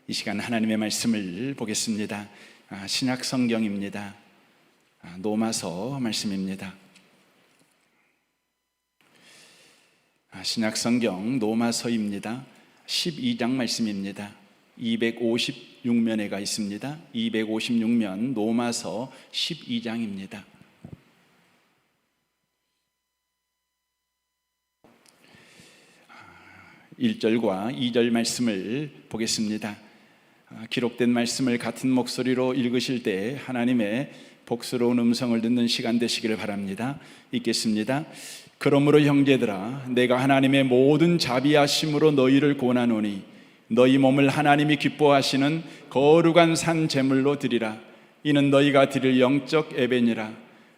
이 시간 하나님의 말씀을 보겠습니다. 신약 성경입니다. 로마서 말씀입니다. 신약 성경 로마서입니다. 12장 말씀입니다. 256면에가 있습니다. 256면 로마서 12장입니다. 1절과 2절 말씀을 보겠습니다. 기록된 말씀을 같은 목소리로 읽으실 때 하나님의 복스러운 음성을 듣는 시간 되시기를 바랍니다. 읽겠습니다. 그러므로 형제들아, 내가 하나님의 모든 자비하심으로 너희를 권하노니 너희 몸을 하나님이 기뻐하시는 거룩한 산 제물로 드리라. 이는 너희가 드릴 영적 예배니라.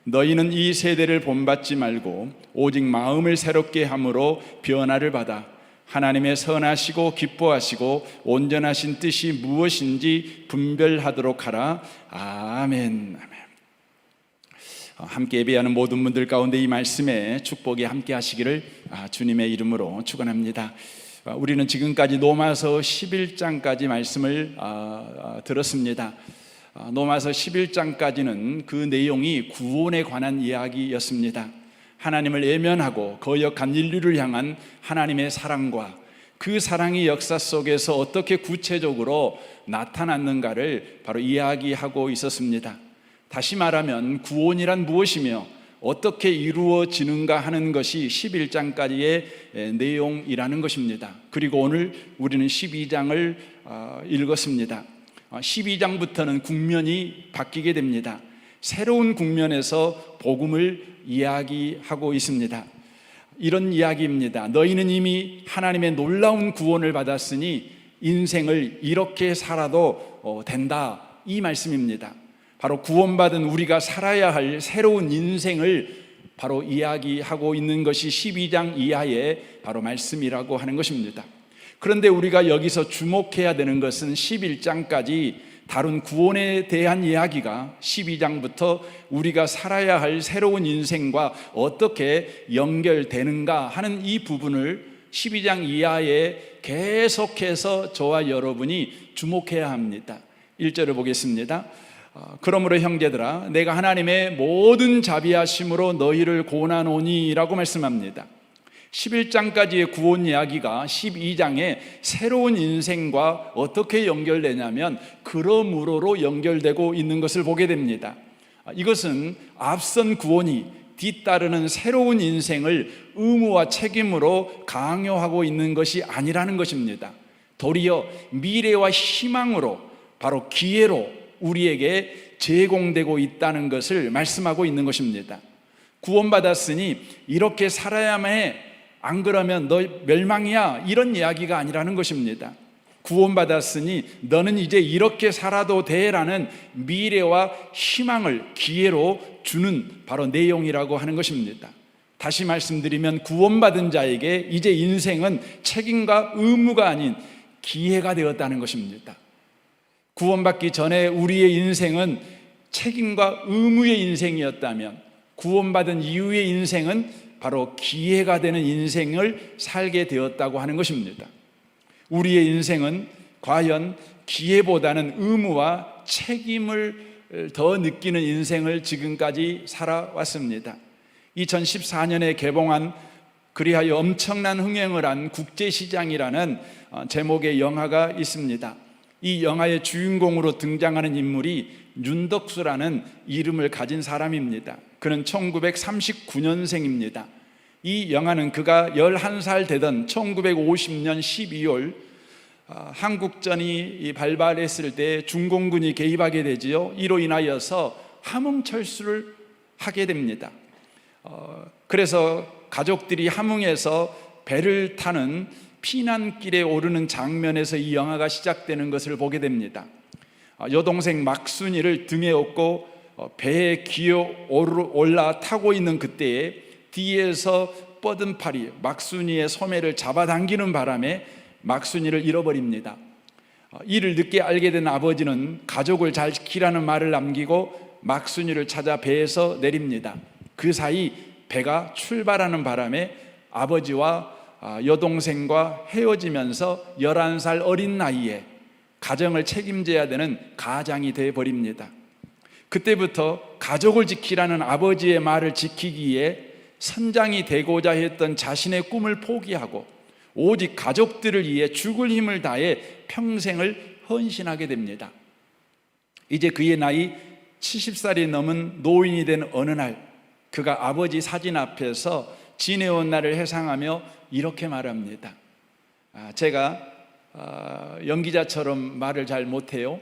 너희는 이 세대를 본받지 말고 오직 마음을 새롭게 함으로 변화를 받아 하나님의 선하시고 기뻐하시고 온전하신 뜻이 무엇인지 분별하도록 하라. 아멘. 함께 예배하는 모든 분들 가운데 이 말씀에 축복이 함께 하시기를 주님의 이름으로 축원합니다. 우리는 지금까지 로마서 11장까지 말씀을 들었습니다. 로마서 11장까지는 그 내용이 구원에 관한 이야기였습니다. 하나님을 외면하고 거역한 인류를 향한 하나님의 사랑과 그 사랑이 역사 속에서 어떻게 구체적으로 나타났는가를 바로 이야기하고 있었습니다. 다시 말하면 구원이란 무엇이며 어떻게 이루어지는가 하는 것이 11장까지의 내용이라는 것입니다. 그리고 오늘 우리는 12장을 읽었습니다. 12장부터는 국면이 바뀌게 됩니다. 새로운 국면에서 복음을 이야기하고 있습니다. 이런 이야기입니다. 너희는 이미 하나님의 놀라운 구원을 받았으니 인생을 이렇게 살아도 된다, 이 말씀입니다. 바로 구원받은 우리가 살아야 할 새로운 인생을 바로 이야기하고 있는 것이 12장 이하의 바로 말씀이라고 하는 것입니다. 그런데 우리가 여기서 주목해야 되는 것은 11장까지 다룬 구원에 대한 이야기가 12장부터 우리가 살아야 할 새로운 인생과 어떻게 연결되는가 하는 이 부분을 12장 이하에 계속해서 저와 여러분이 주목해야 합니다. 1절을 보겠습니다. 그러므로 형제들아, 내가 하나님의 모든 자비하심으로 너희를 권하노니 라고 말씀합니다. 11장까지의 구원 이야기가 12장의 새로운 인생과 어떻게 연결되냐면 그러므로로 연결되고 있는 것을 보게 됩니다. 이것은 앞선 구원이 뒤따르는 새로운 인생을 의무와 책임으로 강요하고 있는 것이 아니라는 것입니다. 도리어 미래와 희망으로, 바로 기회로 우리에게 제공되고 있다는 것을 말씀하고 있는 것입니다. 구원받았으니 이렇게 살아야만 해, 안 그러면 너 멸망이야, 이런 이야기가 아니라는 것입니다. 구원받았으니 너는 이제 이렇게 살아도 돼라는 미래와 희망을 기회로 주는 바로 내용이라고 하는 것입니다. 다시 말씀드리면 구원받은 자에게 이제 인생은 책임과 의무가 아닌 기회가 되었다는 것입니다. 구원받기 전에 우리의 인생은 책임과 의무의 인생이었다면 구원받은 이후의 인생은 바로 기회가 되는 인생을 살게 되었다고 하는 것입니다. 우리의 인생은 과연 기회보다는 의무와 책임을 더 느끼는 인생을 지금까지 살아왔습니다. 2014년에 개봉한 그리하여 엄청난 흥행을 한 국제시장이라는 제목의 영화가 있습니다. 이 영화의 주인공으로 등장하는 인물이 윤덕수라는 이름을 가진 사람입니다. 그는 1939년생입니다. 이 영화는 그가 11살 되던 1950년 12월 한국전이 발발했을 때 중공군이 개입하게 되지요. 이로 인하여서 함흥철수를 하게 됩니다. 그래서 가족들이 함흥에서 배를 타는 피난길에 오르는 장면에서 이 영화가 시작되는 것을 보게 됩니다. 여동생 막순이를 등에 업고 배에 기어 올라 타고 있는 그때에 뒤에서 뻗은 팔이 막순이의 소매를 잡아당기는 바람에 막순이를 잃어버립니다. 이를 늦게 알게 된 아버지는 가족을 잘 지키라는 말을 남기고 막순이를 찾아 배에서 내립니다. 그 사이 배가 출발하는 바람에 아버지와 여동생과 헤어지면서 11살 어린 나이에 가정을 책임져야 되는 가장이 되어버립니다. 그때부터 가족을 지키라는 아버지의 말을 지키기 위해 선장이 되고자 했던 자신의 꿈을 포기하고 오직 가족들을 위해 죽을 힘을 다해 평생을 헌신하게 됩니다. 이제 그의 나이 70살이 넘은 노인이 된 어느 날, 그가 아버지 사진 앞에서 지내온 날을 회상하며 이렇게 말합니다. 제가 연기자처럼 말을 잘 못해요.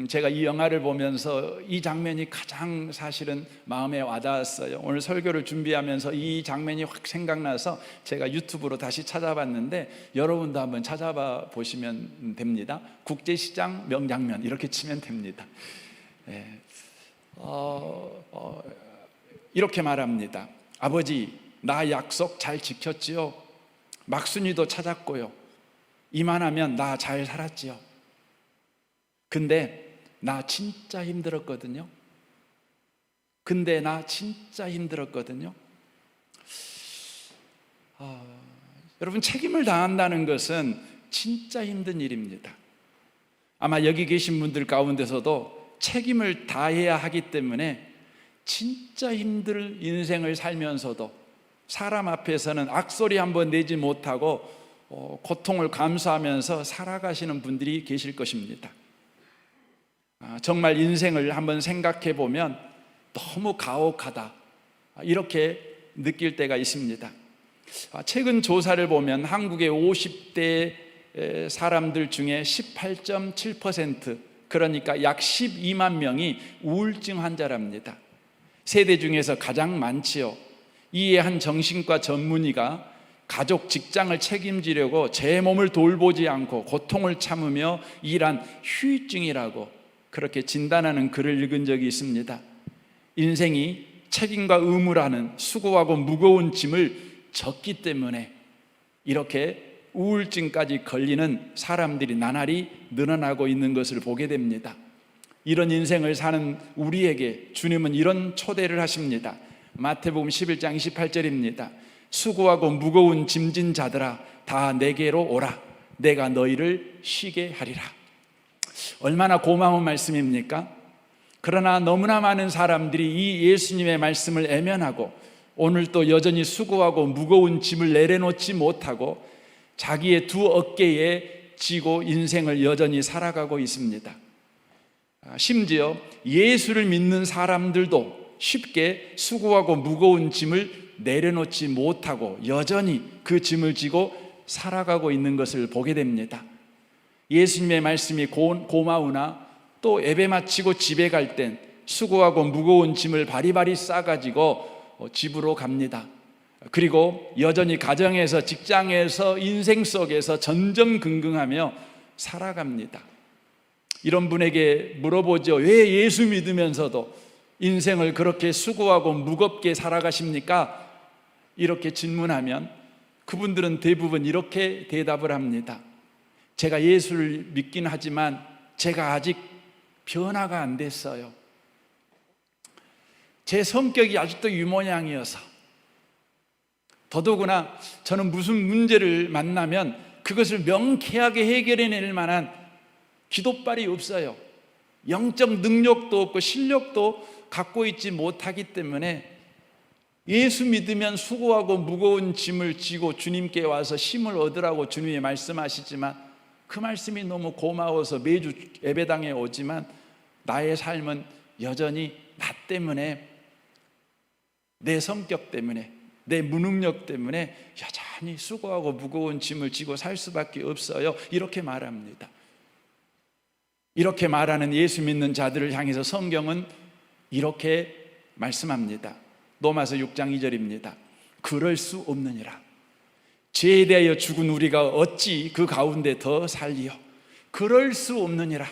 제가 이 영화를 보면서 이 장면이 가장 사실은 마음에 와닿았어요. 오늘 설교를 준비하면서 이 장면이 확 생각나서 제가 유튜브로 다시 찾아봤는데, 여러분도 한번 찾아봐 보시면 됩니다. 국제시장 명장면 이렇게 치면 됩니다. 이렇게 말합니다. 아버지, 나 약속 잘 지켰지요? 막순이도 찾았고요. 이만하면 나 잘 살았지요. 근데 나 진짜 힘들었거든요. 여러분, 책임을 다한다는 것은 진짜 힘든 일입니다. 아마 여기 계신 분들 가운데서도 책임을 다해야 하기 때문에 진짜 힘들 인생을 살면서도 사람 앞에서는 악소리 한번 내지 못하고 고통을 감수하면서 살아가시는 분들이 계실 것입니다. 정말 인생을 한번 생각해 보면 너무 가혹하다, 이렇게 느낄 때가 있습니다. 최근 조사를 보면 한국의 50대 사람들 중에 18.7%, 그러니까 약 12만 명이 우울증 환자랍니다. 세대 중에서 가장 많지요. 이에 한 정신과 전문의가 가족, 직장을 책임지려고 제 몸을 돌보지 않고 고통을 참으며 일한 휴유증이라고 그렇게 진단하는 글을 읽은 적이 있습니다. 인생이 책임과 의무라는 수고하고 무거운 짐을 졌기 때문에 이렇게 우울증까지 걸리는 사람들이 나날이 늘어나고 있는 것을 보게 됩니다. 이런 인생을 사는 우리에게 주님은 이런 초대를 하십니다. 마태복음 11장 28절입니다. 수고하고 무거운 짐진 자들아, 다 내게로 오라. 내가 너희를 쉬게 하리라. 얼마나 고마운 말씀입니까? 그러나 너무나 많은 사람들이 이 예수님의 말씀을 애면하고 오늘 또 여전히 수고하고 무거운 짐을 내려놓지 못하고 자기의 두 어깨에 지고 인생을 여전히 살아가고 있습니다. 심지어 예수를 믿는 사람들도 쉽게 수고하고 무거운 짐을 내려놓지 못하고 여전히 그 짐을 지고 살아가고 있는 것을 보게 됩니다. 예수님의 말씀이 고마우나 또 예배 마치고 집에 갈 땐 수고하고 무거운 짐을 바리바리 싸가지고 집으로 갑니다. 그리고 여전히 가정에서, 직장에서, 인생 속에서 전전긍긍하며 살아갑니다. 이런 분에게 물어보죠. 왜 예수 믿으면서도 인생을 그렇게 수고하고 무겁게 살아가십니까? 이렇게 질문하면 그분들은 대부분 이렇게 대답을 합니다. 제가 예수를 믿긴 하지만 제가 아직 변화가 안 됐어요. 제 성격이 아직도 이 모양이어서, 더더구나 저는 무슨 문제를 만나면 그것을 명쾌하게 해결해낼 만한 기도발이 없어요. 영적 능력도 없고 실력도 갖고 있지 못하기 때문에 예수 믿으면 수고하고 무거운 짐을 지고 주님께 와서 힘을 얻으라고 주님이 말씀하시지만 그 말씀이 너무 고마워서 매주 예배당에 오지만 나의 삶은 여전히 나 때문에, 내 성격 때문에, 내 무능력 때문에 여전히 수고하고 무거운 짐을 지고 살 수밖에 없어요. 이렇게 말합니다. 이렇게 말하는 예수 믿는 자들을 향해서 성경은 이렇게 말씀합니다. 로마서 6장 2절입니다. 그럴 수 없느니라. 죄에 대하여 죽은 우리가 어찌 그 가운데 더 살리요? 그럴 수 없느니라.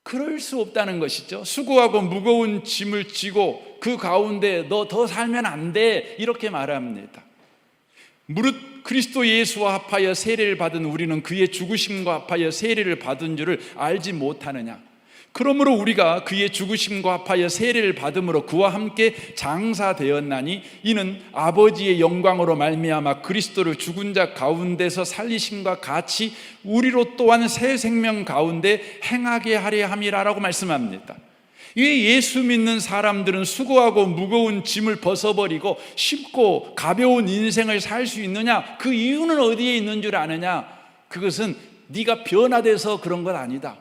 그럴 수 없다는 것이죠. 수고하고 무거운 짐을 지고 그 가운데 너 더 살면 안 돼, 이렇게 말합니다. 무릇 그리스도 예수와 합하여 세례를 받은 우리는 그의 죽으심과 합하여 세례를 받은 줄을 알지 못하느냐? 그러므로 우리가 그의 죽으심과 합하여 세례를 받음으로 그와 함께 장사되었나니 이는 아버지의 영광으로 말미암아 그리스도를 죽은 자 가운데서 살리심과 같이 우리로 또한 새 생명 가운데 행하게 하려 함이라라고 말씀합니다. 왜 예수 믿는 사람들은 수고하고 무거운 짐을 벗어버리고 쉽고 가벼운 인생을 살 수 있느냐? 그 이유는 어디에 있는 줄 아느냐? 그것은 네가 변화돼서 그런 건 아니다.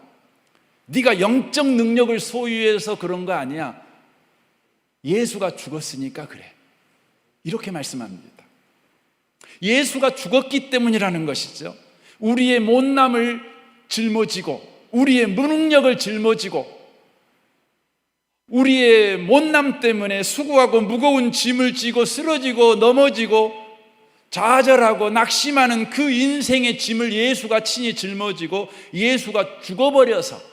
네가 영적 능력을 소유해서 그런 거 아니야. 예수가 죽었으니까 그래. 이렇게 말씀합니다. 예수가 죽었기 때문이라는 것이죠. 우리의 못남을 짊어지고 우리의 무능력을 짊어지고 우리의 못남 때문에 수고하고 무거운 짐을 지고 쓰러지고 넘어지고 좌절하고 낙심하는 그 인생의 짐을 예수가 친히 짊어지고 예수가 죽어버려서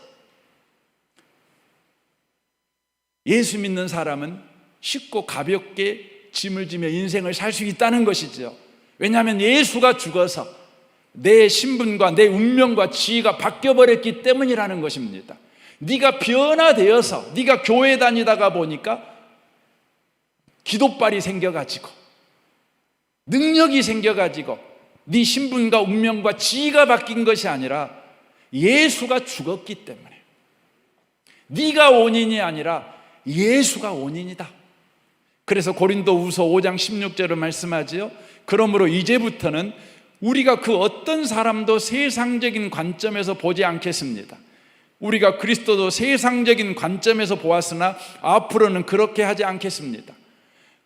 예수 믿는 사람은 쉽고 가볍게 짐을 지며 인생을 살 수 있다는 것이죠. 왜냐하면 예수가 죽어서 내 신분과 내 운명과 지위가 바뀌어버렸기 때문이라는 것입니다. 네가 변화되어서 네가 교회 다니다가 보니까 기도빨이 생겨가지고 능력이 생겨가지고 네 신분과 운명과 지위가 바뀐 것이 아니라 예수가 죽었기 때문에 네가 원인이 아니라 예수가 원인이다. 그래서 고린도후서 5장 16절을 말씀하지요. 그러므로 이제부터는 우리가 그 어떤 사람도 세상적인 관점에서 보지 않겠습니다. 우리가 그리스도도 세상적인 관점에서 보았으나 앞으로는 그렇게 하지 않겠습니다.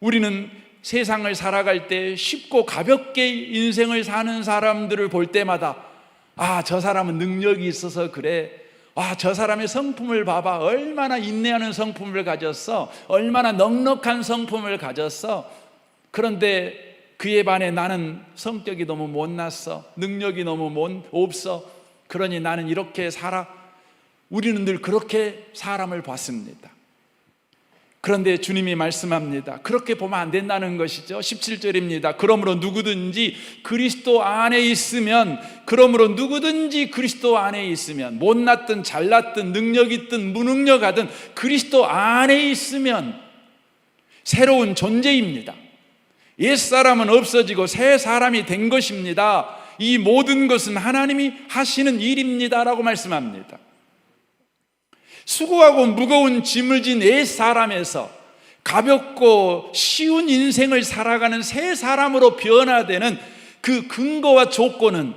우리는 세상을 살아갈 때 쉽고 가볍게 인생을 사는 사람들을 볼 때마다 저 사람은 능력이 있어서 그래. 저 사람의 성품을 봐봐. 얼마나 인내하는 성품을 가졌어. 얼마나 넉넉한 성품을 가졌어. 그런데 그에 반해 나는 성격이 너무 못났어. 능력이 너무 없어. 그러니 나는 이렇게 살아. 우리는 늘 그렇게 사람을 봤습니다. 그런데 주님이 말씀합니다. 그렇게 보면 안 된다는 것이죠. 17절입니다. 그러므로 누구든지 그리스도 안에 있으면 못났든 잘났든 능력 있든 무능력하든 그리스도 안에 있으면 새로운 존재입니다. 옛사람은 없어지고 새 사람이 된 것입니다. 이 모든 것은 하나님이 하시는 일입니다 라고 말씀합니다. 수고하고 무거운 짐을 진 옛사람에서 가볍고 쉬운 인생을 살아가는 새 사람으로 변화되는 그 근거와 조건은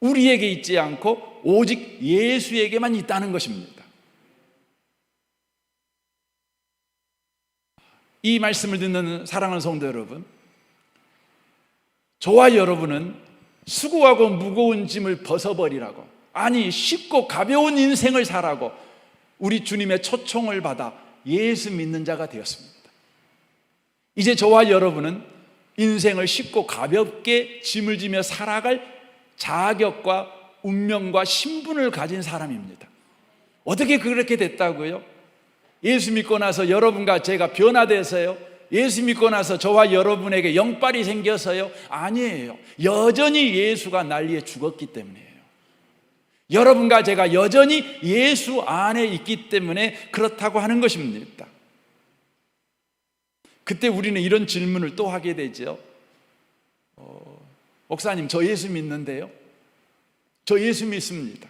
우리에게 있지 않고 오직 예수에게만 있다는 것입니다. 이 말씀을 듣는 사랑하는 성도 여러분, 저와 여러분은 수고하고 무거운 짐을 벗어버리라고, 아니 쉽고 가벼운 인생을 살라고 우리 주님의 초청을 받아 예수 믿는 자가 되었습니다. 이제 저와 여러분은 인생을 쉽고 가볍게 짐을 지며 살아갈 자격과 운명과 신분을 가진 사람입니다. 어떻게 그렇게 됐다고요? 예수 믿고 나서 여러분과 제가 변화돼서요? 예수 믿고 나서 저와 여러분에게 영빨이 생겨서요? 아니에요. 여전히 예수가 날 위해 죽었기 때문이에요. 여러분과 제가 여전히 예수 안에 있기 때문에 그렇다고 하는 것입니다. 그때 우리는 이런 질문을 또 하게 되죠. 목사님, 저 예수 믿는데요? 저 예수 믿습니다.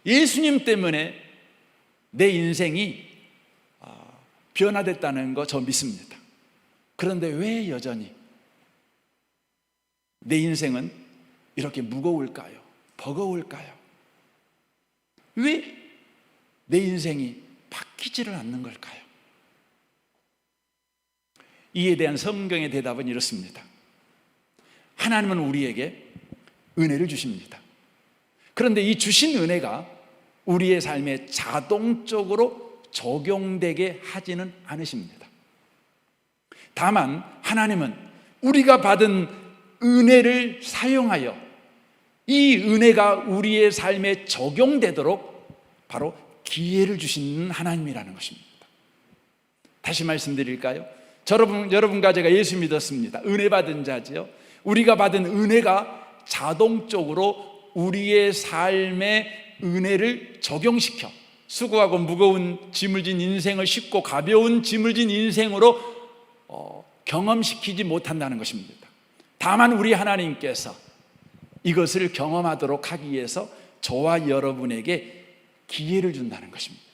예수님 때문에 내 인생이 변화됐다는 거 저 믿습니다. 그런데 왜 여전히 내 인생은 이렇게 무거울까요? 버거울까요? 왜 내 인생이 바뀌지를 않는 걸까요? 이에 대한 성경의 대답은 이렇습니다. 하나님은 우리에게 은혜를 주십니다. 그런데 이 주신 은혜가 우리의 삶에 자동적으로 적용되게 하지는 않으십니다. 다만 하나님은 우리가 받은 은혜를 사용하여 이 은혜가 우리의 삶에 적용되도록 바로 기회를 주시는 하나님이라는 것입니다. 다시 말씀드릴까요? 여러분과 제가 예수 믿었습니다. 은혜 받은 자지요. 우리가 받은 은혜가 자동적으로 우리의 삶에 은혜를 적용시켜 수고하고 무거운 짐을 진 인생을 쉽고 가벼운 짐을 진 인생으로 경험시키지 못한다는 것입니다. 다만 우리 하나님께서 이것을 경험하도록 하기 위해서 저와 여러분에게 기회를 준다는 것입니다.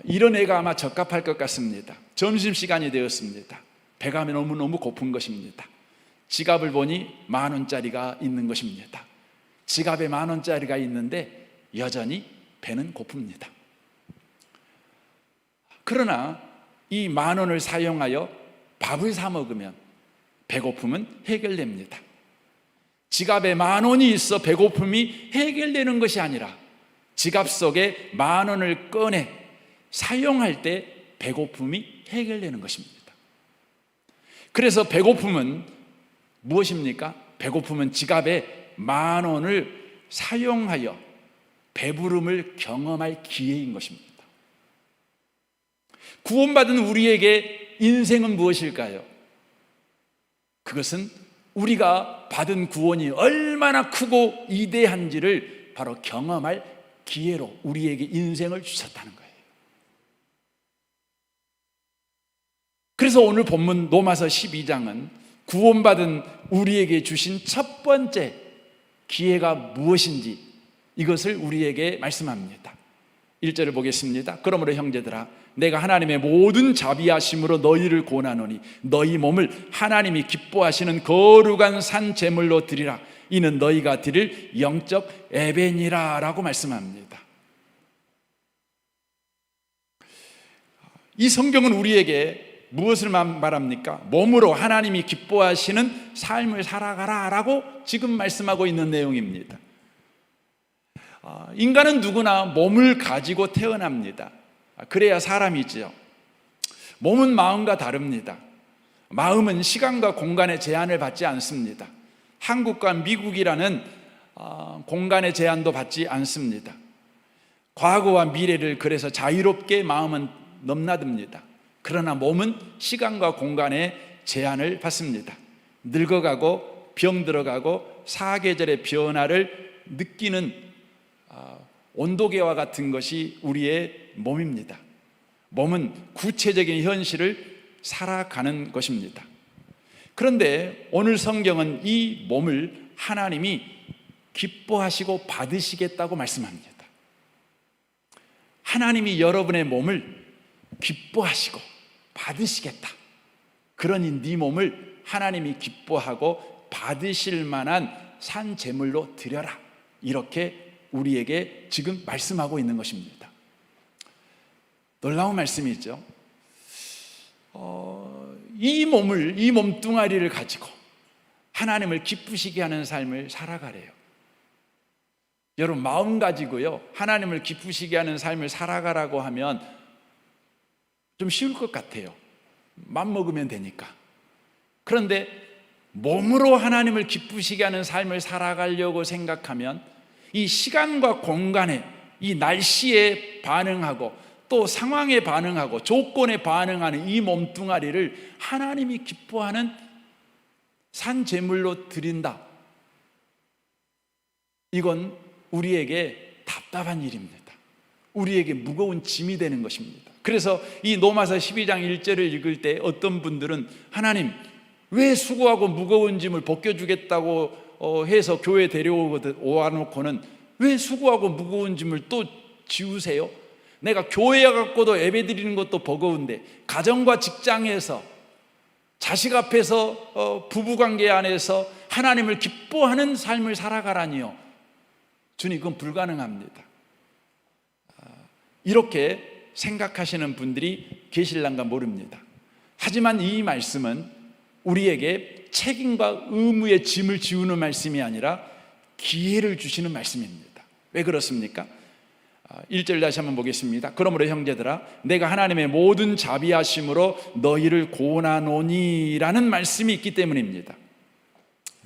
이런 애가 아마 적합할 것 같습니다. 점심시간이 되었습니다. 배가 너무너무 고픈 것입니다. 지갑을 보니 10,000원짜리가 있는 것입니다. 지갑에 10,000원짜리가 있는데 여전히 배는 고픕니다. 그러나 이 10,000원을 사용하여 밥을 사 먹으면 배고픔은 해결됩니다. 지갑에 10,000원이 있어 배고픔이 해결되는 것이 아니라 지갑 속에 10,000원을 꺼내 사용할 때 배고픔이 해결되는 것입니다. 그래서 배고픔은 무엇입니까? 배고픔은 지갑에 10,000원을 사용하여 배부름을 경험할 기회인 것입니다. 구원받은 우리에게 인생은 무엇일까요? 그것은 우리가 받은 구원이 얼마나 크고 위대한지를 바로 경험할 기회로 우리에게 인생을 주셨다는 거예요. 그래서 오늘 본문 로마서 12장은 구원받은 우리에게 주신 첫 번째 기회가 무엇인지 이것을 우리에게 말씀합니다. 1절을 보겠습니다. 그러므로 형제들아 내가 하나님의 모든 자비하심으로 너희를 권하노니 너희 몸을 하나님이 기뻐하시는 거룩한 산 제물로 드리라. 이는 너희가 드릴 영적 예배니라 라고 말씀합니다. 이 성경은 우리에게 무엇을 말합니까? 몸으로 하나님이 기뻐하시는 삶을 살아가라 라고 지금 말씀하고 있는 내용입니다. 인간은 누구나 몸을 가지고 태어납니다. 그래야 사람이지요. 몸은 마음과 다릅니다. 마음은 시간과 공간의 제한을 받지 않습니다. 한국과 미국이라는 공간의 제한도 받지 않습니다. 과거와 미래를 그래서 자유롭게 마음은 넘나듭니다. 그러나 몸은 시간과 공간의 제한을 받습니다. 늙어가고 병들어가고 사계절의 변화를 느끼는 온도계와 같은 것이 우리의 몸입니다. 몸은 구체적인 현실을 살아가는 것입니다. 그런데 오늘 성경은 이 몸을 하나님이 기뻐하시고 받으시겠다고 말씀합니다. 하나님이 여러분의 몸을 기뻐하시고 받으시겠다. 그러니 네 몸을 하나님이 기뻐하고 받으실 만한 산 제물로 드려라. 이렇게 우리에게 지금 말씀하고 있는 것입니다. 놀라운 말씀이죠. 이 몸뚱아리를 가지고 하나님을 기쁘시게 하는 삶을 살아가래요. 여러분 마음 가지고요 하나님을 기쁘시게 하는 삶을 살아가라고 하면 좀 쉬울 것 같아요. 맘 먹으면 되니까. 그런데 몸으로 하나님을 기쁘시게 하는 삶을 살아가려고 생각하면 이 시간과 공간에 이 날씨에 반응하고 또 상황에 반응하고 조건에 반응하는 이 몸뚱아리를 하나님이 기뻐하는 산 제물로 드린다. 이건 우리에게 답답한 일입니다. 우리에게 무거운 짐이 되는 것입니다. 그래서 이 로마서 12장 1절을 읽을 때 어떤 분들은 하나님 왜 수고하고 무거운 짐을 벗겨주겠다고 해서 교회 데려오놓고는 왜 수고하고 무거운 짐을 또 지우세요? 내가 교회에 갖고도 예배 드리는 것도 버거운데 가정과 직장에서 자식 앞에서 부부관계 안에서 하나님을 기뻐하는 삶을 살아가라니요. 주님 그건 불가능합니다. 이렇게 생각하시는 분들이 계실란가 모릅니다. 하지만 이 말씀은 우리에게 책임과 의무의 짐을 지우는 말씀이 아니라 기회를 주시는 말씀입니다. 왜 그렇습니까? 1절 다시 한번 보겠습니다. 그러므로 형제들아 내가 하나님의 모든 자비하심으로 너희를 권하노니 라는 말씀이 있기 때문입니다.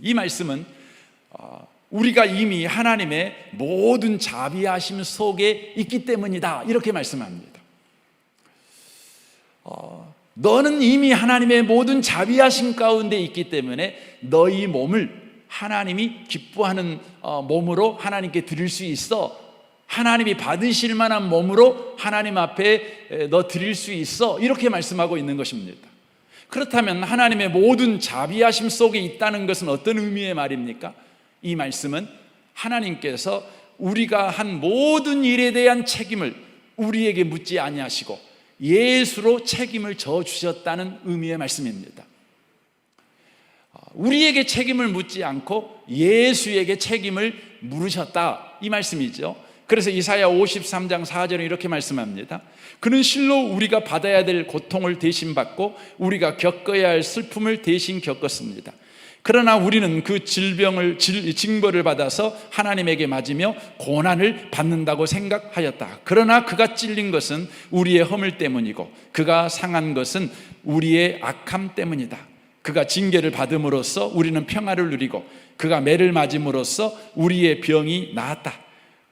이 말씀은 우리가 이미 하나님의 모든 자비하심 속에 있기 때문이다 이렇게 말씀합니다. 너는 이미 하나님의 모든 자비하심 가운데 있기 때문에 너희 몸을 하나님이 기뻐하는 몸으로 하나님께 드릴 수 있어. 하나님이 받으실 만한 몸으로 하나님 앞에 너 드릴 수 있어. 이렇게 말씀하고 있는 것입니다. 그렇다면 하나님의 모든 자비하심 속에 있다는 것은 어떤 의미의 말입니까? 이 말씀은 하나님께서 우리가 한 모든 일에 대한 책임을 우리에게 묻지 아니하시고 예수로 책임을 져 주셨다는 의미의 말씀입니다. 우리에게 책임을 묻지 않고 예수에게 책임을 물으셨다, 이 말씀이죠. 그래서 이사야 53장 4절은 이렇게 말씀합니다. 그는 실로 우리가 받아야 될 고통을 대신 받고 우리가 겪어야 할 슬픔을 대신 겪었습니다. 그러나 우리는 그 징벌을 받아서 하나님에게 맞으며 고난을 받는다고 생각하였다. 그러나 그가 찔린 것은 우리의 허물 때문이고 그가 상한 것은 우리의 악함 때문이다. 그가 징계를 받음으로써 우리는 평화를 누리고 그가 매를 맞음으로써 우리의 병이 나았다.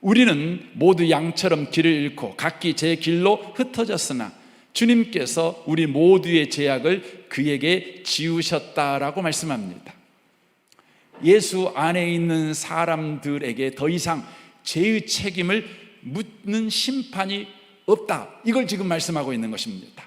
우리는 모두 양처럼 길을 잃고 각기 제 길로 흩어졌으나 주님께서 우리 모두의 죄악을 그에게 지우셨다라고 말씀합니다. 예수 안에 있는 사람들에게 더 이상 죄의 책임을 묻는 심판이 없다, 이걸 지금 말씀하고 있는 것입니다.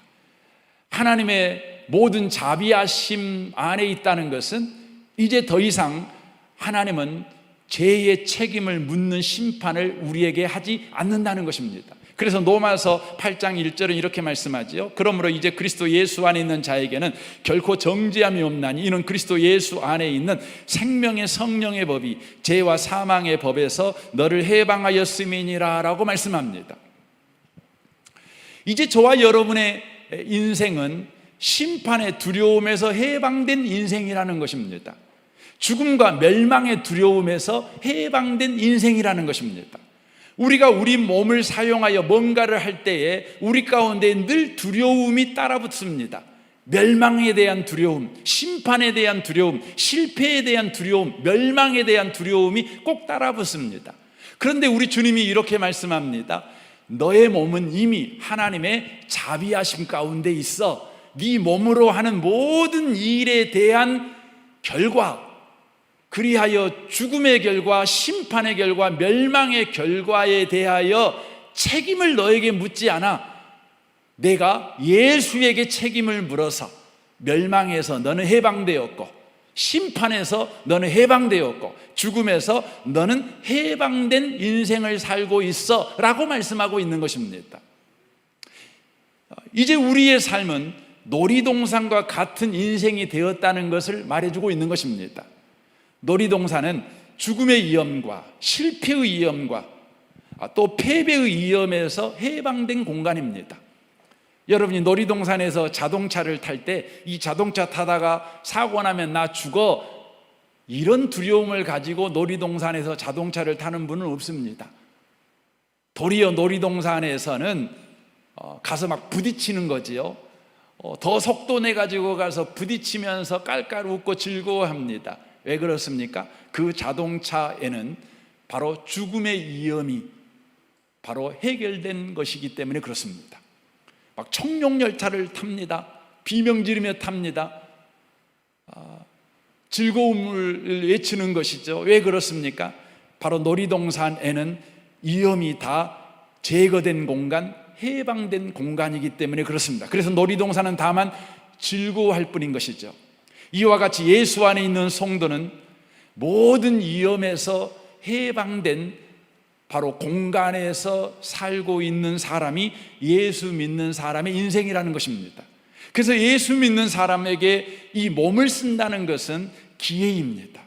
하나님의 모든 자비하심 안에 있다는 것은 이제 더 이상 하나님은 죄의 책임을 묻는 심판을 우리에게 하지 않는다는 것입니다. 그래서 로마서 8장 1절은 이렇게 말씀하지요. 그러므로 이제 그리스도 예수 안에 있는 자에게는 결코 정죄함이 없나니 이는 그리스도 예수 안에 있는 생명의 성령의 법이 죄와 사망의 법에서 너를 해방하였음이니라 라고 말씀합니다. 이제 저와 여러분의 인생은 심판의 두려움에서 해방된 인생이라는 것입니다. 죽음과 멸망의 두려움에서 해방된 인생이라는 것입니다. 우리가 우리 몸을 사용하여 뭔가를 할 때에 우리 가운데 늘 두려움이 따라붙습니다. 멸망에 대한 두려움, 심판에 대한 두려움, 실패에 대한 두려움, 멸망에 대한 두려움이 꼭 따라붙습니다. 그런데 우리 주님이 이렇게 말씀합니다. 너의 몸은 이미 하나님의 자비하심 가운데 있어. 네 몸으로 하는 모든 일에 대한 결과, 그리하여 죽음의 결과, 심판의 결과, 멸망의 결과에 대하여 책임을 너에게 묻지 않아. 내가 예수에게 책임을 물어서 멸망에서 너는 해방되었고 심판에서 너는 해방되었고 죽음에서 너는 해방된 인생을 살고 있어 라고 말씀하고 있는 것입니다. 이제 우리의 삶은 놀이동산과 같은 인생이 되었다는 것을 말해주고 있는 것입니다. 놀이동산은 죽음의 위험과 실패의 위험과 또 패배의 위험에서 해방된 공간입니다. 여러분이 놀이동산에서 자동차를 탈 때 이 자동차 타다가 사고 나면 나 죽어, 이런 두려움을 가지고 놀이동산에서 자동차를 타는 분은 없습니다. 도리어 놀이동산에서는 가서 막 부딪히는 거지요. 더 속도 내가지고 가서 부딪히면서 깔깔 웃고 즐거워합니다. 왜 그렇습니까? 그 자동차에는 바로 죽음의 위험이 바로 해결된 것이기 때문에 그렇습니다. 막 청룡열차를 탑니다. 비명 지르며 탑니다. 즐거움을 외치는 것이죠. 왜 그렇습니까? 바로 놀이동산에는 위험이 다 제거된 공간, 해방된 공간이기 때문에 그렇습니다. 그래서 놀이동산은 다만 즐거워할 뿐인 것이죠. 이와 같이 예수 안에 있는 성도는 모든 위험에서 해방된 바로 공간에서 살고 있는 사람이 예수 믿는 사람의 인생이라는 것입니다. 그래서 예수 믿는 사람에게 이 몸을 쓴다는 것은 기회입니다.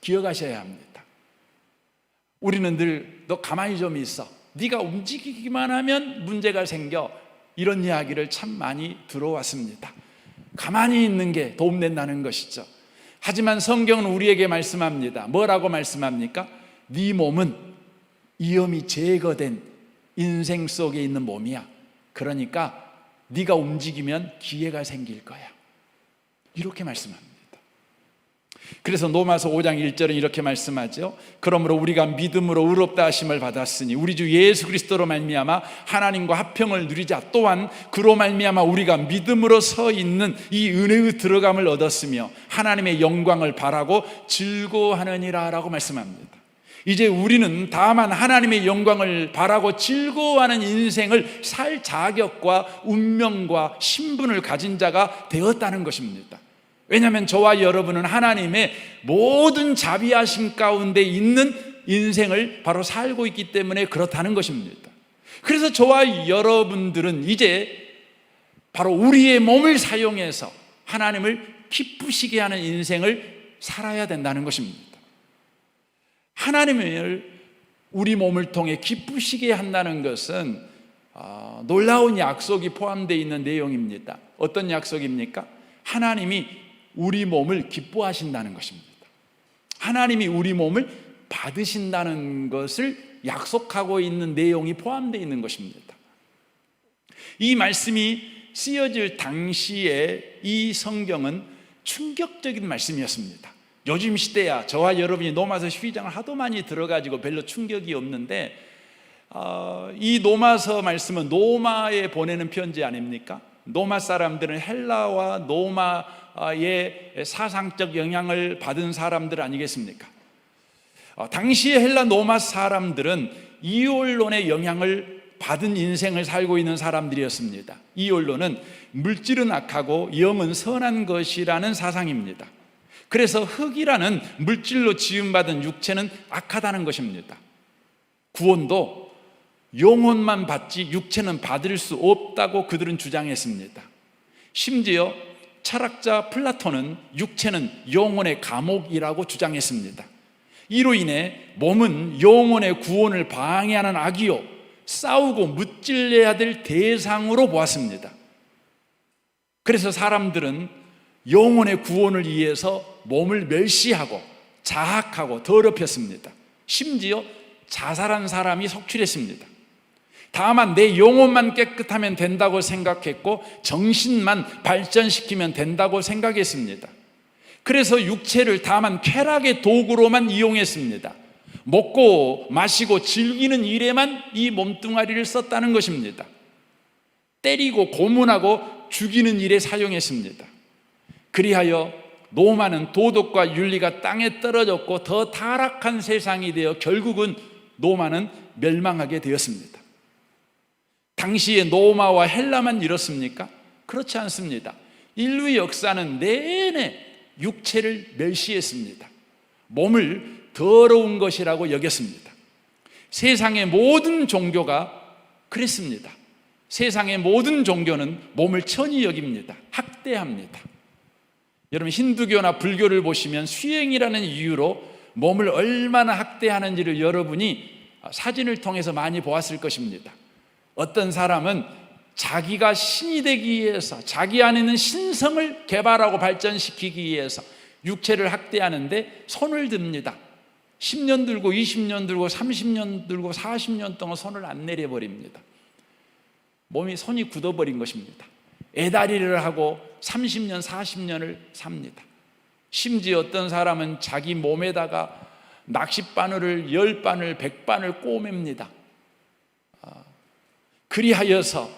기억하셔야 합니다. 우리는 늘 너 가만히 좀 있어, 네가 움직이기만 하면 문제가 생겨, 이런 이야기를 참 많이 들어왔습니다. 가만히 있는 게 도움된다는 것이죠. 하지만 성경은 우리에게 말씀합니다. 뭐라고 말씀합니까? 네 몸은 위험이 제거된 인생 속에 있는 몸이야. 그러니까 네가 움직이면 기회가 생길 거야. 이렇게 말씀합니다. 그래서 로마서 5장 1절은 이렇게 말씀하죠. 그러므로 우리가 믿음으로 의롭다 하심을 받았으니 우리 주 예수 그리스도로 말미암아 하나님과 화평을 누리자. 또한 그로 말미암아 우리가 믿음으로 서 있는 이 은혜의 들어감을 얻었으며 하나님의 영광을 바라고 즐거워하느니라 라고 말씀합니다. 이제 우리는 다만 하나님의 영광을 바라고 즐거워하는 인생을 살 자격과 운명과 신분을 가진 자가 되었다는 것입니다. 왜냐하면 저와 여러분은 하나님의 모든 자비하심 가운데 있는 인생을 바로 살고 있기 때문에 그렇다는 것입니다. 그래서 저와 여러분들은 이제 바로 우리의 몸을 사용해서 하나님을 기쁘시게 하는 인생을 살아야 된다는 것입니다. 하나님을 우리 몸을 통해 기쁘시게 한다는 것은 놀라운 약속이 포함되어 있는 내용입니다. 어떤 약속입니까? 하나님이 우리 몸을 기뻐하신다는 것입니다. 하나님이 우리 몸을 받으신다는 것을 약속하고 있는 내용이 포함되어 있는 것입니다. 이 말씀이 쓰여질 당시에 이 성경은 충격적인 말씀이었습니다. 요즘 시대야 저와 여러분이 로마서 12장을 하도 많이 들어가지고 별로 충격이 없는데 이 로마서 말씀은 로마에 보내는 편지 아닙니까? 로마 사람들은 헬라와 로마의 사상적 영향을 받은 사람들 아니겠습니까? 당시의 헬라 로마 사람들은 이원론의 영향을 받은 인생을 살고 있는 사람들이었습니다. 이원론은 물질은 악하고 영은 선한 것이라는 사상입니다. 그래서 흙이라는 물질로 지음받은 육체는 악하다는 것입니다. 구원도 영혼만 받지 육체는 받을 수 없다고 그들은 주장했습니다. 심지어 철학자 플라톤은 육체는 영혼의 감옥이라고 주장했습니다. 이로 인해 몸은 영혼의 구원을 방해하는 악이요 싸우고 무찔려야 될 대상으로 보았습니다. 그래서 사람들은 영혼의 구원을 위해서 몸을 멸시하고 자학하고 더럽혔습니다. 심지어 자살한 사람이 속출했습니다. 다만 내 영혼만 깨끗하면 된다고 생각했고 정신만 발전시키면 된다고 생각했습니다. 그래서 육체를 다만 쾌락의 도구로만 이용했습니다. 먹고 마시고 즐기는 일에만 이 몸뚱아리를 썼다는 것입니다. 때리고 고문하고 죽이는 일에 사용했습니다. 그리하여 로마는 도덕과 윤리가 땅에 떨어졌고 더 타락한 세상이 되어 결국은 로마는 멸망하게 되었습니다. 당시에 로마와 헬라만 이렇습니까? 그렇지 않습니다. 인류의 역사는 내내 육체를 멸시했습니다. 몸을 더러운 것이라고 여겼습니다. 세상의 모든 종교가 그랬습니다. 세상의 모든 종교는 몸을 천히 여깁니다. 학대합니다. 여러분 힌두교나 불교를 보시면 수행이라는 이유로 몸을 얼마나 학대하는지를 여러분이 사진을 통해서 많이 보았을 것입니다. 어떤 사람은 자기가 신이 되기 위해서 자기 안에 있는 신성을 개발하고 발전시키기 위해서 육체를 학대하는데 손을 듭니다. 10년 들고 20년 들고 30년 들고 40년 동안 손을 안 내려버립니다. 손이 굳어버린 것입니다. 애다리를 하고 30년 40년을 삽니다. 심지어 어떤 사람은 자기 몸에다가 낚싯바늘을 10바늘 100바늘 꼬맵니다. 그리하여서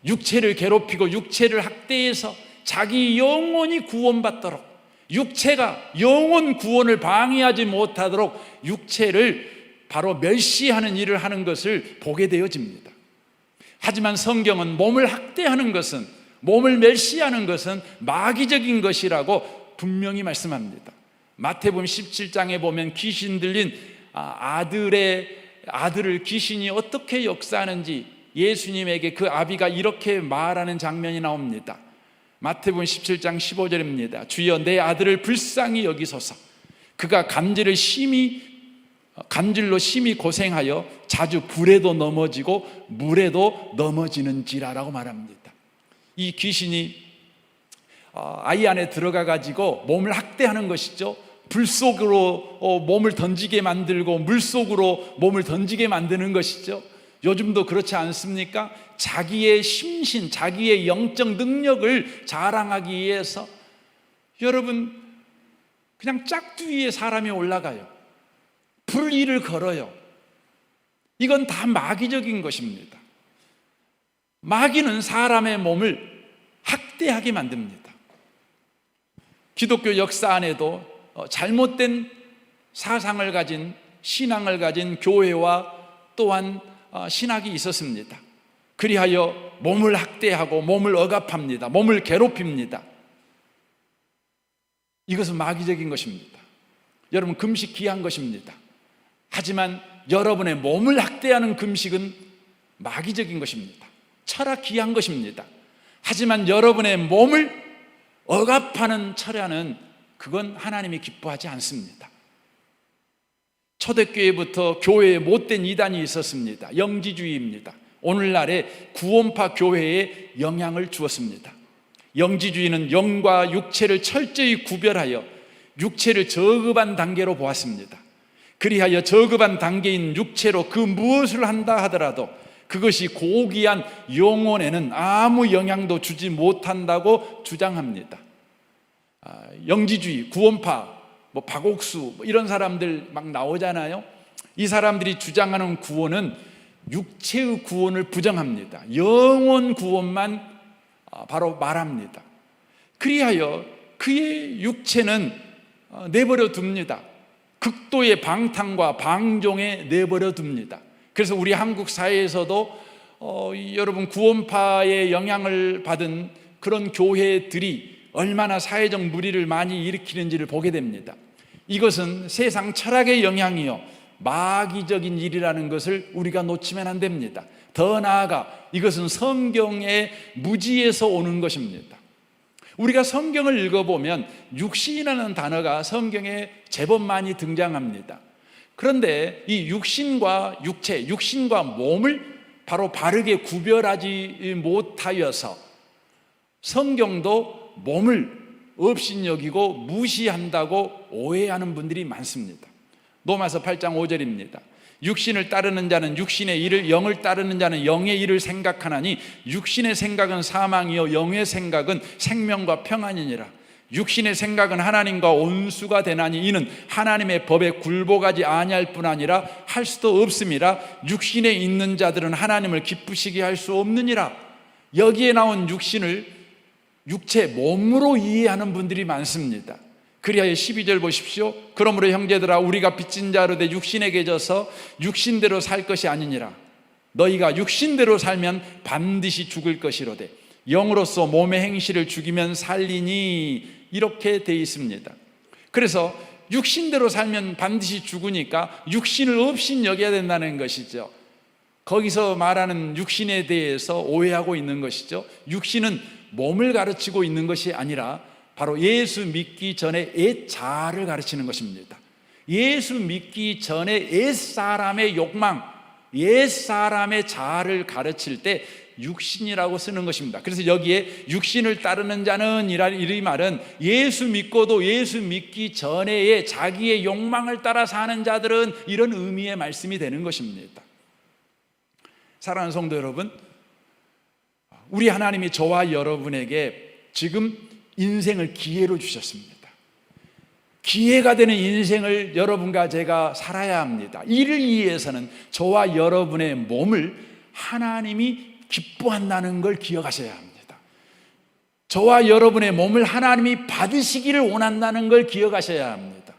육체를 괴롭히고 육체를 학대해서 자기 영혼이 구원받도록, 육체가 영혼 구원을 방해하지 못하도록 육체를 바로 멸시하는 일을 하는 것을 보게 되어집니다. 하지만 성경은 몸을 학대하는 것은, 몸을 멸시하는 것은 마귀적인 것이라고 분명히 말씀합니다. 마태복음 17장에 보면 귀신 들린 아들을 귀신이 어떻게 역사하는지 예수님에게 그 아비가 이렇게 말하는 장면이 나옵니다. 마태복음 17장 15절입니다. 주여 내 아들을 불쌍히 여기소서. 그가 간질로 심히 고생하여 자주 불에도 넘어지고 물에도 넘어지는지라라고 말합니다. 이 귀신이 아이 안에 들어가 가지고 몸을 학대하는 것이죠. 불 속으로 몸을 던지게 만들고 물 속으로 몸을 던지게 만드는 것이죠. 요즘도 그렇지 않습니까? 자기의 심신, 자기의 영적 능력을 자랑하기 위해서 여러분 그냥 짝두위에 사람이 올라가요. 불의를 걸어요. 이건 다 마귀적인 것입니다. 마귀는 사람의 몸을 학대하게 만듭니다. 기독교 역사 안에도 잘못된 사상을 가진, 신앙을 가진 교회와 또한 신학이 있었습니다. 그리하여 몸을 학대하고 몸을 억압합니다. 몸을 괴롭힙니다. 이것은 마귀적인 것입니다. 여러분, 금식 귀한 것입니다. 하지만 여러분의 몸을 학대하는 금식은 마귀적인 것입니다. 철학 귀한 것입니다. 하지만 여러분의 몸을 억압하는 철야는 그건 하나님이 기뻐하지 않습니다. 초대교회부터 교회에 못된 이단이 있었습니다. 영지주의입니다. 오늘날의 구원파 교회에 영향을 주었습니다. 영지주의는 영과 육체를 철저히 구별하여 육체를 저급한 단계로 보았습니다. 그리하여 저급한 단계인 육체로 그 무엇을 한다 하더라도 그것이 고귀한 영혼에는 아무 영향도 주지 못한다고 주장합니다. 영지주의, 구원파, 박옥수 이런 사람들 막 나오잖아요. 이 사람들이 주장하는 구원은 육체의 구원을 부정합니다. 영혼 구원만 바로 말합니다. 그리하여 그의 육체는 내버려 둡니다. 극도의 방탕과 방종에 내버려 둡니다. 그래서 우리 한국 사회에서도 여러분 구원파의 영향을 받은 그런 교회들이 얼마나 사회적 물의를 많이 일으키는지를 보게 됩니다. 이것은 세상 철학의 영향이요 마귀적인 일이라는 것을 우리가 놓치면 안 됩니다. 더 나아가 이것은 성경의 무지에서 오는 것입니다. 우리가 성경을 읽어보면 육신이라는 단어가 성경에 제법 많이 등장합니다. 그런데 이 육신과 육체, 육신과 몸을 바로 바르게 구별하지 못하여서 성경도 몸을 업신여기고 무시한다고 오해하는 분들이 많습니다. 로마서 8장 5절입니다. 육신을 따르는 자는 육신의 일을, 영을 따르는 자는 영의 일을 생각하나니 육신의 생각은 사망이요 영의 생각은 생명과 평안이니라. 육신의 생각은 하나님과 온수가 되나니 이는 하나님의 법에 굴복하지 아니할 뿐 아니라 할 수도 없음이라. 육신에 있는 자들은 하나님을 기쁘시게 할 수 없느니라. 여기에 나온 육신을 육체, 몸으로 이해하는 분들이 많습니다. 그리하여 12절 보십시오. 그러므로 형제들아 우리가 빚진 자로 돼 육신에게 져서 육신대로 살 것이 아니니라. 너희가 육신대로 살면 반드시 죽을 것이로되 영으로서 몸의 행실을 죽이면 살리니, 이렇게 돼 있습니다. 그래서 육신대로 살면 반드시 죽으니까 육신을 없인 여겨야 된다는 것이죠. 거기서 말하는 육신에 대해서 오해하고 있는 것이죠. 육신은 몸을 가르치고 있는 것이 아니라 바로 예수 믿기 전에 옛자를 가르치는 것입니다. 예수 믿기 전에 옛사람의 욕망, 옛사람의 자아를 가르칠 때 육신이라고 쓰는 것입니다. 그래서 여기에 육신을 따르는 자는 이 말은 예수 믿고도 예수 믿기 전에 자기의 욕망을 따라 사는 자들은, 이런 의미의 말씀이 되는 것입니다. 사랑하는 성도 여러분, 우리 하나님이 저와 여러분에게 지금 인생을 기회로 주셨습니다. 기회가 되는 인생을 여러분과 제가 살아야 합니다. 이를 위해서는 저와 여러분의 몸을 하나님이 기뻐한다는 걸 기억하셔야 합니다. 저와 여러분의 몸을 하나님이 받으시기를 원한다는 걸 기억하셔야 합니다.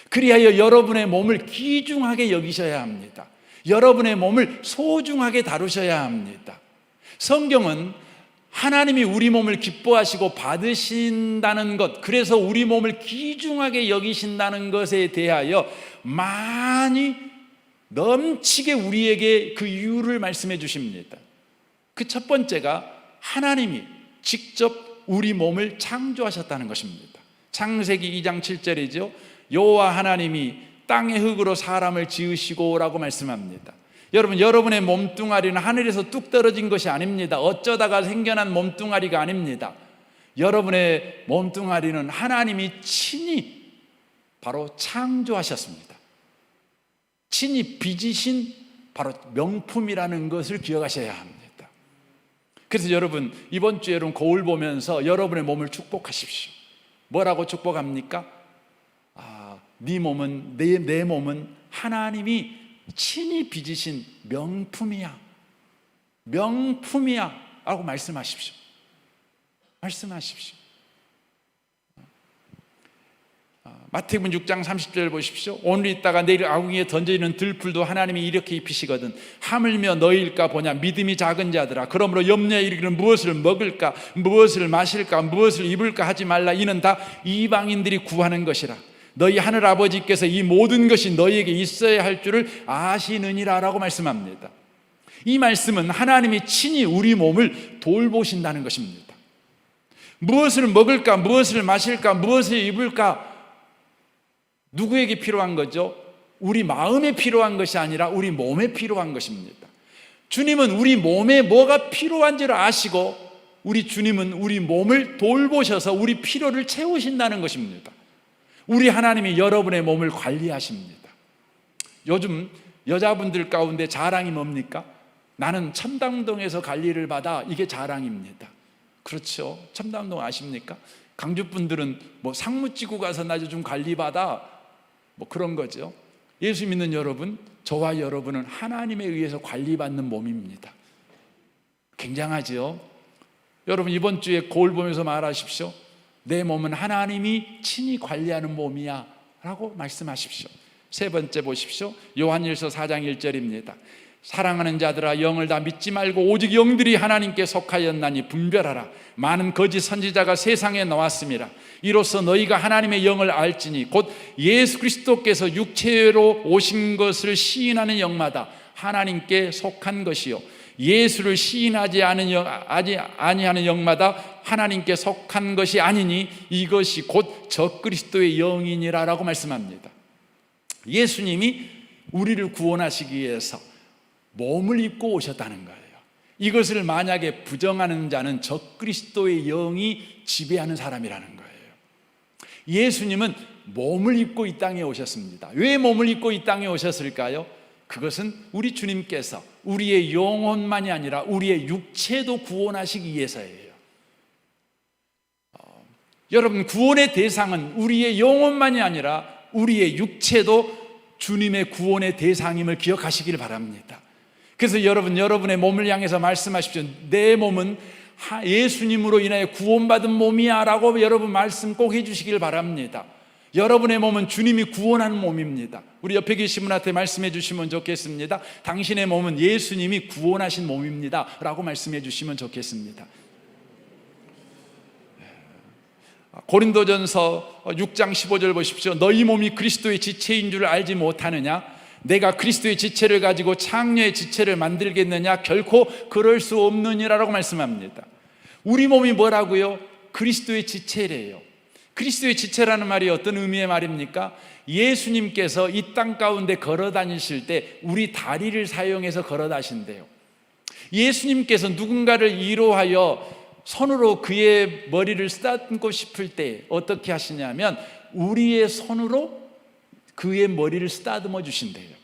그리하여 여러분의 몸을 귀중하게 여기셔야 합니다. 여러분의 몸을 소중하게 다루셔야 합니다. 성경은 하나님이 우리 몸을 기뻐하시고 받으신다는 것, 그래서 우리 몸을 귀중하게 여기신다는 것에 대하여 많이 넘치게 우리에게 그 이유를 말씀해 주십니다. 그 첫 번째가 하나님이 직접 우리 몸을 창조하셨다는 것입니다. 창세기 2장 7절이죠. 여호와 하나님이 땅의 흙으로 사람을 지으시고 라고 말씀합니다. 여러분, 여러분의 몸뚱아리는 하늘에서 뚝 떨어진 것이 아닙니다. 어쩌다가 생겨난 몸뚱아리가 아닙니다. 여러분의 몸뚱아리는 하나님이 친히 바로 창조하셨습니다. 친히 빚으신 바로 명품이라는 것을 기억하셔야 합니다. 그래서 여러분, 이번 주에 여러분 거울 보면서 여러분의 몸을 축복하십시오. 뭐라고 축복합니까? 네 몸은 내 몸은 하나님이 친히 빚으신 명품이야. 명품이야 라고 말씀하십시오. 마태복음 6장 30절 보십시오. 오늘 있다가 내일 아궁이에 던져지는 들풀도 하나님이 이렇게 입히시거든. 하물며 너희일까 보냐. 믿음이 작은 자들아, 그러므로 염려에 이르기는 무엇을 먹을까, 무엇을 마실까, 무엇을 입을까 하지 말라. 이는 다 이방인들이 구하는 것이라. 너희 하늘 아버지께서 이 모든 것이 너희에게 있어야 할 줄을 아시느니라 라고 말씀합니다. 이 말씀은 하나님이 친히 우리 몸을 돌보신다는 것입니다. 무엇을 먹을까, 무엇을 마실까, 무엇을 입을까, 누구에게 필요한 거죠? 우리 마음에 필요한 것이 아니라 우리 몸에 필요한 것입니다. 주님은 우리 몸에 뭐가 필요한지를 아시고, 우리 주님은 우리 몸을 돌보셔서 우리 필요를 채우신다는 것입니다. 우리 하나님이 여러분의 몸을 관리하십니다. 요즘 여자분들 가운데 자랑이 뭡니까? 나는 첨당동에서 관리를 받아. 이게 자랑입니다. 그렇죠? 첨당동 아십니까? 강주분들은 뭐 상무지구 가서 나 좀 관리받아, 뭐 그런 거죠. 예수 믿는 여러분, 저와 여러분은 하나님에 의해서 관리받는 몸입니다. 굉장하죠? 여러분 이번 주에 거울 보면서 말하십시오. 내 몸은 하나님이 친히 관리하는 몸이야 라고 말씀하십시오. 세 번째 보십시오. 요한일서 4장 1절입니다. 사랑하는 자들아, 영을 다 믿지 말고 오직 영들이 하나님께 속하였나니 분별하라. 많은 거짓 선지자가 세상에 나왔습니다. 이로써 너희가 하나님의 영을 알지니 곧 예수 그리스도께서 육체로 오신 것을 시인하는 영마다 하나님께 속한 것이요, 예수를 시인하지 아니하는 영마다 하나님께 속한 것이 아니니 이것이 곧 적그리스도의 영이니라 라고 말씀합니다. 예수님이 우리를 구원하시기 위해서 몸을 입고 오셨다는 거예요. 이것을 만약에 부정하는 자는 적그리스도의 영이 지배하는 사람이라는 거예요. 예수님은 몸을 입고 이 땅에 오셨습니다. 왜 몸을 입고 이 땅에 오셨을까요? 그것은 우리 주님께서 우리의 영혼만이 아니라 우리의 육체도 구원하시기 위해서예요. 여러분, 구원의 대상은 우리의 영혼만이 아니라 우리의 육체도 주님의 구원의 대상임을 기억하시길 바랍니다. 그래서 여러분의 몸을 향해서 말씀하십시오. 내 몸은 예수님으로 인하여 구원받은 몸이야 라고 여러분 말씀 꼭 해주시길 바랍니다. 여러분의 몸은 주님이 구원하는 몸입니다. 우리 옆에 계신 분한테 말씀해 주시면 좋겠습니다. 당신의 몸은 예수님이 구원하신 몸입니다 라고 말씀해 주시면 좋겠습니다. 고린도전서 6장 15절 보십시오. 너희 몸이 그리스도의 지체인 줄 알지 못하느냐? 내가 그리스도의 지체를 가지고 창녀의 지체를 만들겠느냐? 결코 그럴 수 없느니라라고 말씀합니다. 우리 몸이 뭐라고요? 그리스도의 지체래요. 그리스도의 지체라는 말이 어떤 의미의 말입니까? 예수님께서 이 땅 가운데 걸어 다니실 때 우리 다리를 사용해서 걸어 다신대요. 예수님께서 누군가를 위로하여 손으로 그의 머리를 쓰다듬고 싶을 때 어떻게 하시냐면 우리의 손으로 그의 머리를 쓰다듬어 주신대요.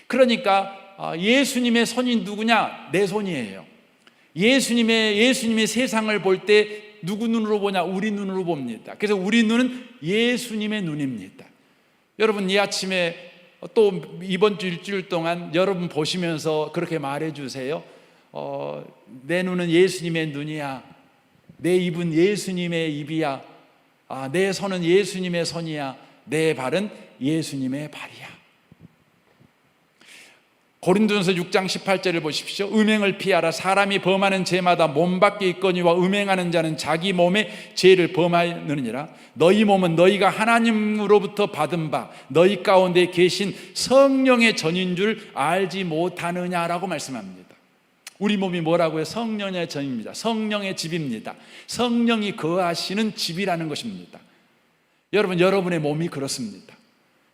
그러니까 예수님의 손이 누구냐? 내 손이에요. 예수님의 세상을 볼 때 누구 눈으로 보냐? 우리 눈으로 봅니다. 그래서 우리 눈은 예수님의 눈입니다. 여러분, 이 아침에 또 이번 주 일주일 동안 여러분 보시면서 그렇게 말해 주세요. 내 눈은 예수님의 눈이야. 내 입은 예수님의 입이야. 내 손은 예수님의 손이야. 내 발은 예수님의 발이야. 고린도전서 6장 18절을 보십시오. 음행을 피하라. 사람이 범하는 죄마다 몸 밖에 있거니와 음행하는 자는 자기 몸의 죄를 범하느니라. 너희 몸은 너희가 하나님으로부터 받은 바 너희 가운데 계신 성령의 전인 줄 알지 못하느냐라고 말씀합니다. 우리 몸이 뭐라고요? 성령의 전입니다. 성령의 집입니다. 성령이 거하시는 집이라는 것입니다. 여러분, 여러분의 몸이 그렇습니다.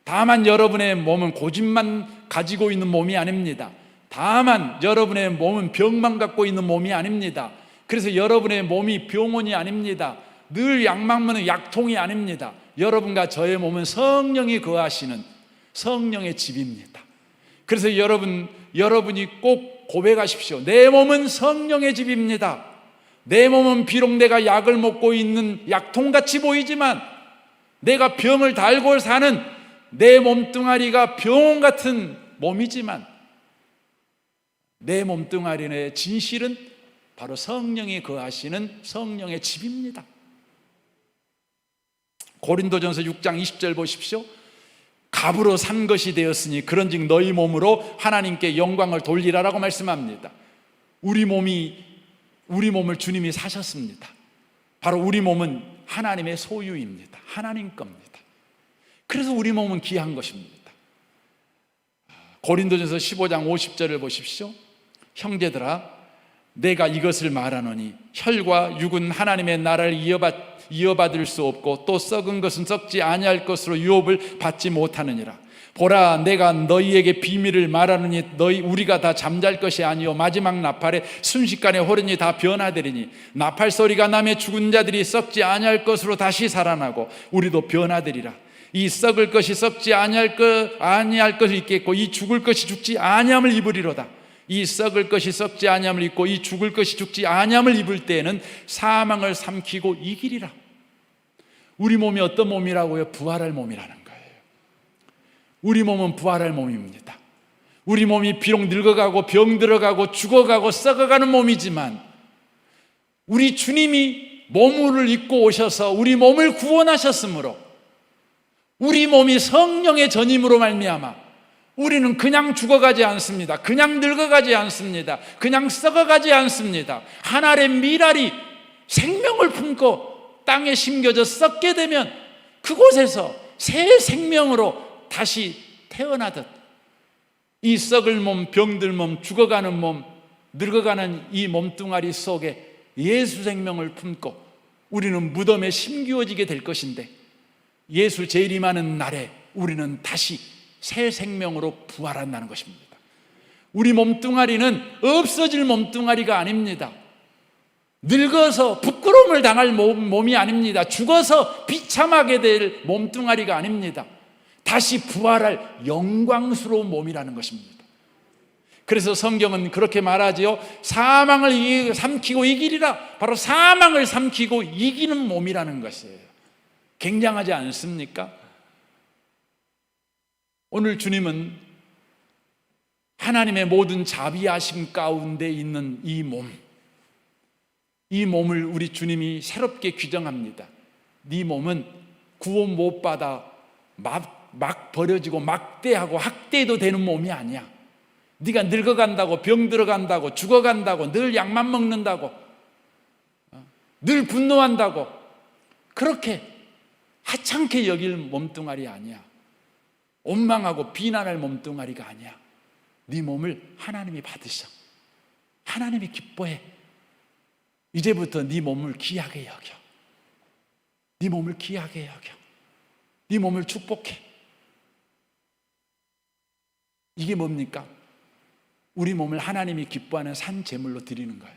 다만 여러분의 몸은 고집만 가지고 있는 몸이 아닙니다. 다만 여러분의 몸은 병만 갖고 있는 몸이 아닙니다. 그래서 여러분의 몸이 병원이 아닙니다. 늘 약 먹는 약통이 아닙니다. 여러분과 저의 몸은 성령이 거하시는 성령의 집입니다. 그래서 여러분이 꼭 고백하십시오. 내 몸은 성령의 집입니다. 내 몸은 비록 내가 약을 먹고 있는 약통같이 보이지만 내가 병을 달고 사는 내 몸뚱아리가 병원 같은 몸이지만 내 몸뚱아리의 진실은 바로 성령이 거하시는 성령의 집입니다. 고린도전서 6장 20절 보십시오. 값으로 산 것이 되었으니 그런즉 너희 몸으로 하나님께 영광을 돌리라라고 말씀합니다. 우리 몸을 주님이 사셨습니다. 바로 우리 몸은 하나님의 소유입니다. 하나님 겁니다. 그래서 우리 몸은 귀한 것입니다. 고린도전서 15장 50절을 보십시오. 형제들아, 내가 이것을 말하노니 혈과 육은 하나님의 나라를 이어받을 수 없고 또 썩은 것은 썩지 아니할 것으로 유업을 받지 못하느니라. 보라, 내가 너희에게 비밀을 말하느니 우리가 다 잠잘 것이 아니요 마지막 나팔에 순식간에 호련히 다 변화되리니 나팔 소리가 나며 죽은 자들이 썩지 아니할 것으로 다시 살아나고 우리도 변화되리라. 이 썩을 것이 썩지 아니할 것이 있겠고 이 죽을 것이 죽지 아니함을 입으리로다. 이 썩을 것이 썩지 아니함을 입고 이 죽을 것이 죽지 아니함을 입을 때에는 사망을 삼키고 이기리라. 우리 몸이 어떤 몸이라고요? 부활할 몸이라는 거예요. 우리 몸은 부활할 몸입니다. 우리 몸이 비록 늙어가고 병들어가고 죽어가고 썩어가는 몸이지만 우리 주님이 몸을 입고 오셔서 우리 몸을 구원하셨으므로 우리 몸이 성령의 전임으로 말미암아 우리는 그냥 죽어가지 않습니다. 그냥 늙어가지 않습니다. 그냥 썩어가지 않습니다. 한 알의 밀알이 생명을 품고 땅에 심겨져 썩게 되면 그곳에서 새 생명으로 다시 태어나듯 이 썩을 몸, 병들 몸, 죽어가는 몸, 늙어가는 이 몸뚱아리 속에 예수 생명을 품고 우리는 무덤에 심기어지게 될 것인데 예수 재림하는 날에 우리는 다시 새 생명으로 부활한다는 것입니다. 우리 몸뚱아리는 없어질 몸뚱아리가 아닙니다. 늙어서 부끄러움을 당할 몸이 아닙니다. 죽어서 비참하게 될 몸뚱아리가 아닙니다. 다시 부활할 영광스러운 몸이라는 것입니다. 그래서 성경은 그렇게 말하지요. 사망을 삼키고 이기리라. 바로 사망을 삼키고 이기는 몸이라는 것이에요. 굉장하지 않습니까? 오늘 주님은 하나님의 모든 자비하심 가운데 있는 이 몸을 우리 주님이 새롭게 규정합니다. 네 몸은 구원 못 받아 막 버려지고 막대하고 학대도 되는 몸이 아니야. 네가 늙어간다고 병들어간다고 죽어간다고 늘 약만 먹는다고 늘 분노한다고 그렇게 하찮게 여길 몸뚱아리 아니야. 원망하고 비난할 몸뚱아리가 아니야. 네 몸을 하나님이 받으셔. 하나님이 기뻐해. 이제부터 네 몸을 귀하게 여겨. 네 몸을 귀하게 여겨. 네 몸을 축복해. 이게 뭡니까? 우리 몸을 하나님이 기뻐하는 산 제물로 드리는 거예요.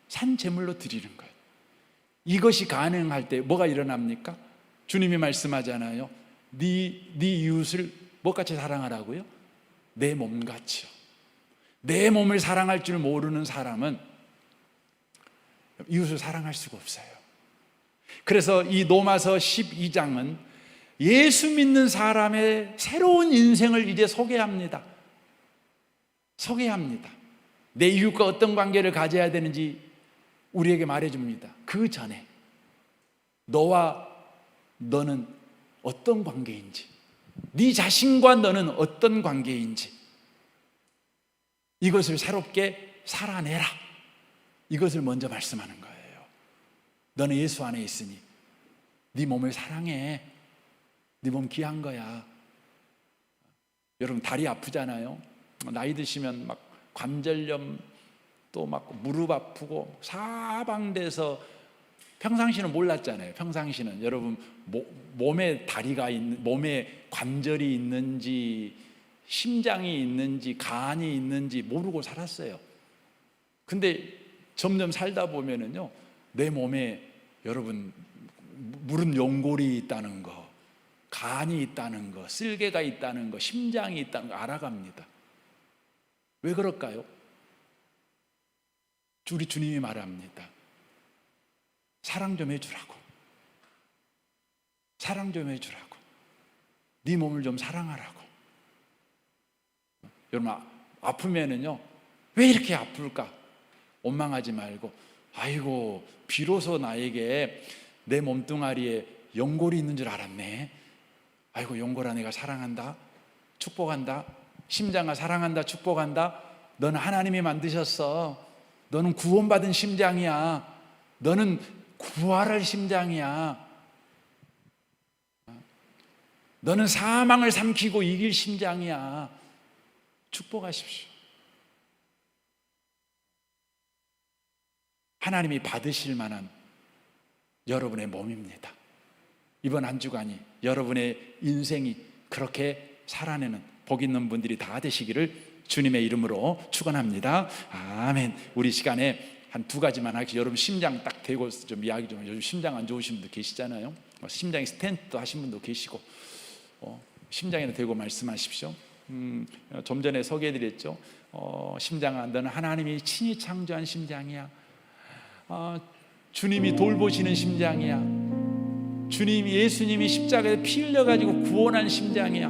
산 제물로 드리는 거예요. 이것이 가능할 때 뭐가 일어납니까? 주님이 말씀하잖아요. 네 이웃을 뭐같이 사랑하라고요? 내 몸같이요. 내 몸을 사랑할 줄 모르는 사람은 이웃을 사랑할 수가 없어요. 그래서 이 로마서 12장은 예수 믿는 사람의 새로운 인생을 이제 소개합니다. 내 이웃과 어떤 관계를 가져야 되는지 우리에게 말해줍니다. 그 전에 너와 너는 어떤 관계인지, 네 자신과 너는 어떤 관계인지 이것을 새롭게 살아내라. 이것을 먼저 말씀하는 거예요. 너는 예수 안에 있으니 네 몸을 사랑해. 네 몸 귀한 거야. 여러분 다리 아프잖아요. 나이 드시면 막 관절염 또 막 무릎 아프고 사방돼서 평상시는 몰랐잖아요. 평상시는 여러분 몸에 다리가 있는 몸에 관절이 있는지 심장이 있는지 간이 있는지 모르고 살았어요. 근데 점점 살다 보면은요 내 몸에 여러분 무릎 연골이 있다는 거, 간이 있다는 거, 쓸개가 있다는 거, 심장이 있다는 거 알아갑니다. 왜 그럴까요? 우리 주님이 말합니다. 사랑 좀 해주라고. 사랑 좀 해주라고. 네 몸을 좀 사랑하라고. 여러분, 아프면은요, 왜 이렇게 아플까? 원망하지 말고, 아이고, 비로소 나에게 내 몸뚱아리에 연골이 있는 줄 알았네. 아이고, 연골아, 내가 사랑한다, 축복한다. 심장아, 사랑한다, 축복한다. 너는 하나님이 만드셨어. 너는 구원받은 심장이야. 너는 구할할 심장이야. 너는 사망을 삼키고 이길 심장이야. 축복하십시오. 하나님이 받으실 만한 여러분의 몸입니다. 이번 한 주간이, 여러분의 인생이 그렇게 살아내는 복 있는 분들이 다 되시기를 주님의 이름으로 축원합니다. 아멘. 우리 시간에 한 두 가지만 하겠습니다. 여러분 심장 딱 대고 좀 이야기 좀. 요즘 심장 안 좋으신 분도 계시잖아요. 심장에 스텐트 하신 분도 계시고, 심장에는 대고 말씀하십시오. 좀 전에 소개해드렸죠. 심장아, 너는 하나님이 친히 창조한 심장이야. 주님이 돌보시는 심장이야. 예수님이 십자가에 피 흘려가지고 구원한 심장이야.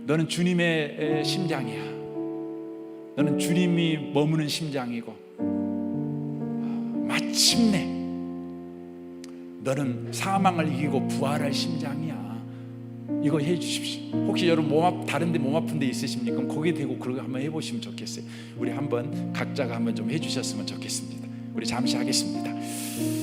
너는 주님의 심장이야. 너는 주님이 머무는 심장이고, 마침내 너는 사망을 이기고 부활할 심장이야. 이거 해 주십시오. 혹시 여러분 다른 데 몸 아픈 데 있으십니까? 그럼 거기에 대고 그러고 한번 해보시면 좋겠어요. 우리 한번 각자가 한번 좀 해주셨으면 좋겠습니다. 우리 잠시 하겠습니다.